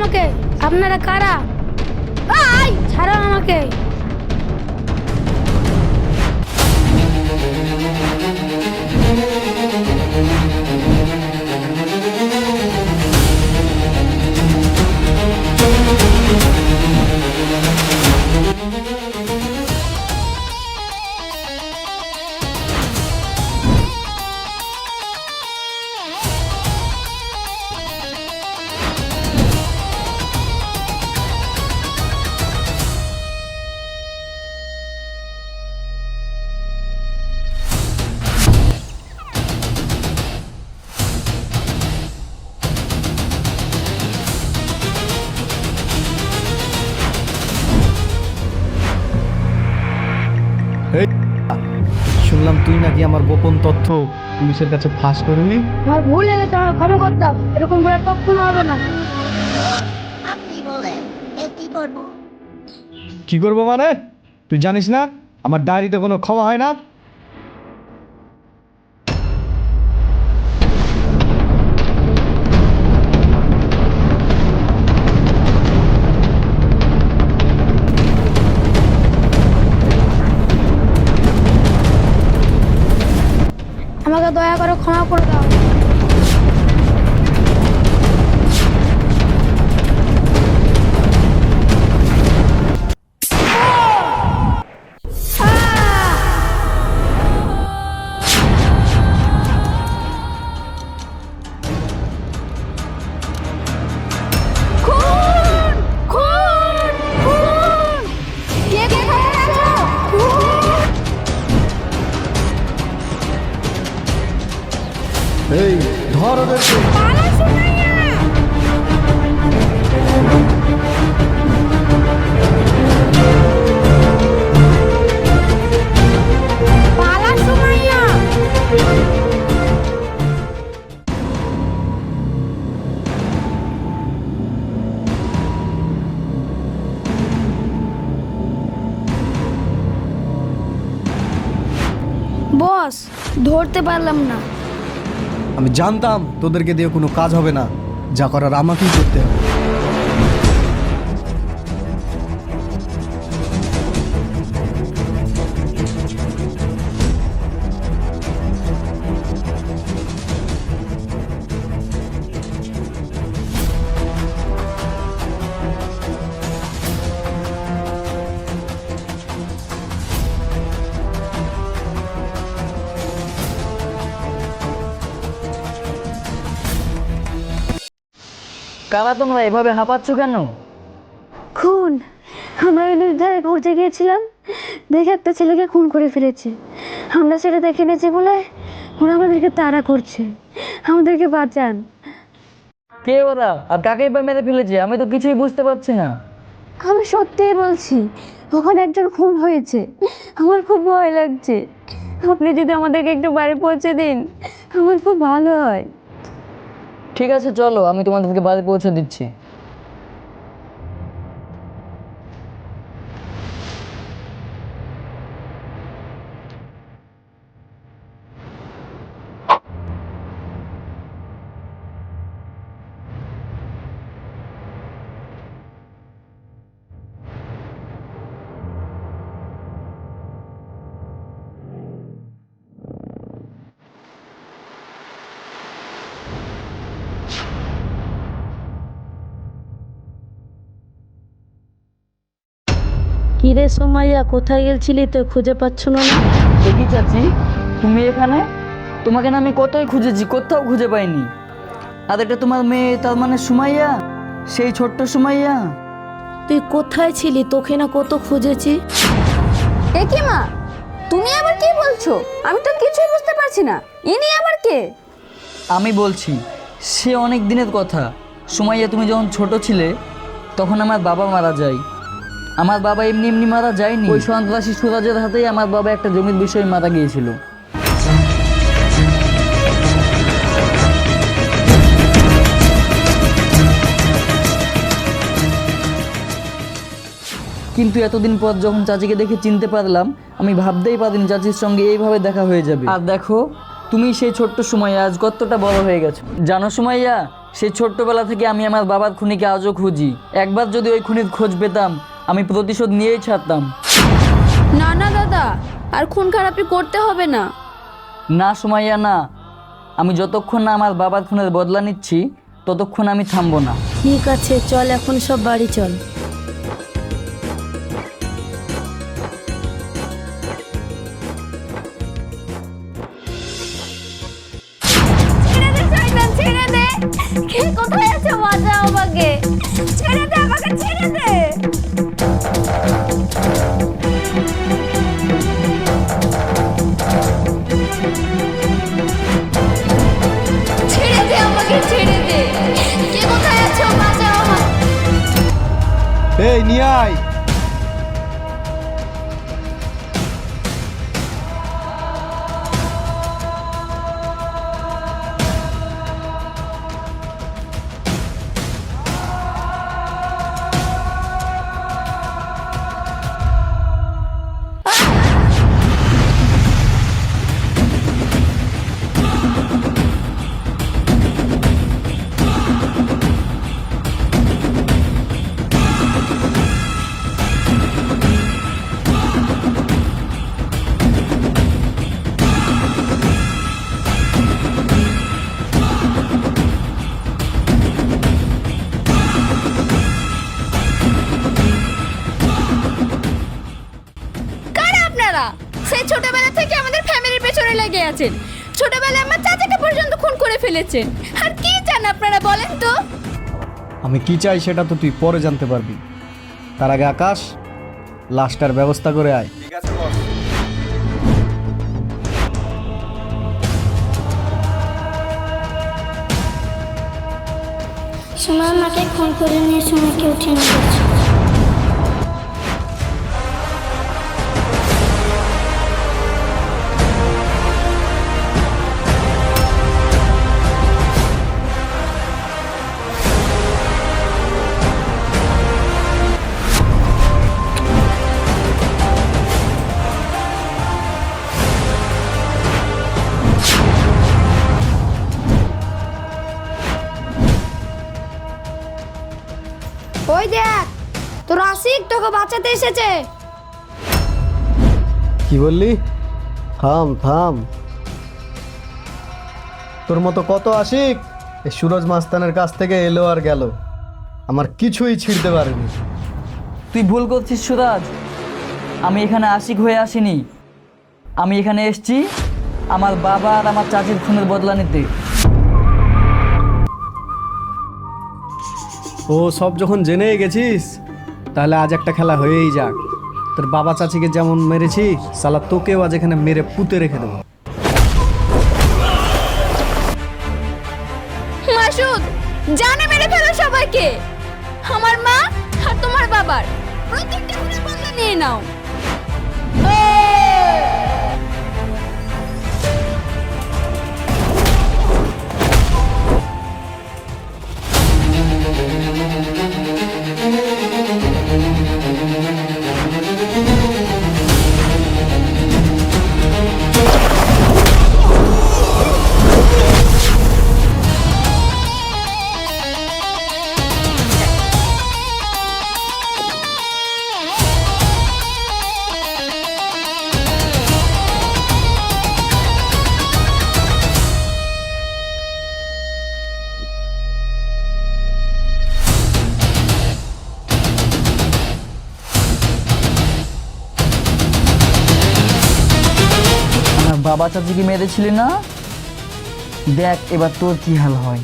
আমাকে, আপনারা কারা? ছাড়ো আমাকে। শুনলাম তুই নাকি আমার গোপন তথ্য পুলিশের কাছে ফাঁস করবি। আমার ভুল হয়ে গেছে, আমার ক্ষমা করতাম, এরকম করে কখনো হবে না। আপনি বলেন কি করবো? কি করবো মানে? তুই জানিস না আমার ডায়েরিতে কোনো ক্ষমা হয় না। আমাকে দয়া করে ক্ষমা করে দাও। খুন! খুন! খুন! কে কোথায় আছো? খুন! এই ধর ওদেরকে। পালা সুমাইয়া! পালা সুমাইয়া! বস, ধরতে পারলাম না। আমি জানতাম তোদেরকে দিয়ে কোনো কাজ হবে না, যা করার আমাকেই করতে হবে। কারা তোমরা এভাবে হাঁপাচ্ছ কেন? খুন! আমরা ওই ধারে পৌঁছে গিয়েছিলাম, দেখে একটা ছেলেকে খুন করে ফেলেছে। আমরা সেটা দেখে নিয়েছি বলে ওরা আমাদেরকে তাড়া করছে। আমাদেরকে বাঁচান। কে ওরা আর কাকে এবার মেরে ফেলেছে? আমি তো কিছুই বুঝতে পারছি না। আমি সত্যিই বলছি, ওখানে একজন খুন হয়েছে। আমার খুব ভয় লাগছে। আপনি যদি আমাদেরকে একটু বাড়ি পৌঁছে দিন, আমার খুব ভালো হয়। ঠিক আছে, চলো, আমি তোমাদেরকে বাড়ি পৌঁছে দিচ্ছি। কিরে সোমাইয়া, কোথায় গেছিলি তো খুঁজে পাচ্ছ না? দেখি চাচি, তুমি এখানে? তোমাকে না আমি কতই খুঁজেছি, কোথাও খুঁজে পাইনি। আর এটা তোমার মেয়ে, তার মানে সুমাইয়া, সেই ছোট্ট সুমাইয়া। তুই কোথায় ছিলি? তোকে না কত খুঁজেছি। এ কি মা, তুমি আবার কি বলছো? আমি তো কিছুই বুঝতে পারছি না। ইনি আবার কে? আমি বলছি, সে অনেক দিনের কথা। সুমাইয়া, তুমি যখন ছোট ছিলে তখন আমার বাবা মারা যায়। আমার বাবা এমনি এমনি মারা যায়নি, ওই সন্ত্রাসী সুরাজের হাতেই আমার বাবা একটা জমির বিষয়ে মারা গিয়েছিল। কিন্তু এতদিন পর যখন চাচিকে দেখে চিনতে পারলাম, আমি ভাবতেই পারিনি চাচির সঙ্গে এইভাবে দেখা হয়ে যাবে। আর দেখো, তুমি সেই ছোট্ট সুমাইয়া আজ কতটা বড় হয়ে গেছো। জানো সুমাইয়া, সেই ছোট্টবেলা থেকে আমি আমার বাবার খুনিকে আজও খুঁজি। একবার যদি ওই খুনির খোঁজ পেতাম আমি প্রতিশোধ নিয়েই ছাড়তাম। না না দাদা, আর খুন খারাপি করতে হবে না। না সুমাইয়া না, আমি যতক্ষণ না আমার বাবার খুনের বদলা নিচ্ছি ততক্ষণ আমি থামবো না। ঠিক আছে, চল এখন সব বাড়ি চল। ছেড়ে দে শয়তান, ছেড়ে দে। কে কোথায় আছে? বাঁচাও আমাকে, ছেড়ে দে আমাকে, ছেড়ে দে। ছেড়ে দে আমাকে, ছেড়ে দে। কে কোথায় আছো? বাঁচাও আমাকে। এই নিয়ে আয়। কারা আপনারা? সেই ছোটবেলা থেকে আমাদের ফ্যামিলির পেছনে লেগে আছেন। ছোটবেলায় আমার চাচাকে পর্যন্ত খুন করে ফেলেছেন। আর কি চান আপনারা বলেন তো? আমি কি চাই সেটা তো তুই পরে জানতে পারবি। তার আগে আকাশ, লাশটার ব্যবস্থা করে আয়। সময় আমাকে খুন করে নিয়ে সময়কে উঠিয়ে নিয়ে গেছে। ওই দেখ, তোর আশিক তোকে বাঁচাতে এসেছে। কি বললি? থাম থাম, তোর মতো কত আশিক এই সুরজ মাস্তানের কাছ থেকে এলো আর গেল, আমার কিছুই ছিঁড়তে পারেনি। তুই ভুল করছিস সুরাজ, আমি এখানে আশিক হয়ে আসিনি। আমি এখানে এসেছি আমার বাবা আর আমার চাচির খুনের বদলা নিতে। ও সব যখন জেনেই গেছিস তাহলে আজ একটা খেলা হয়েই যাক। তোর বাবা চাচিকে যেমন মেরেছি, সালা তোকেও আজ এখানে মেরে পুঁতে রেখে দেবো। মাসুদ, জানে মেরে ফেলো সবাইকে। আমার মা আর তোমার বাবার প্রত্যেকটা খুনের বদলা নিয়ে নাও। আমার বাবা চাচিকে মেরেছিলি না? দেখ এবার তোর কি হাল হয়।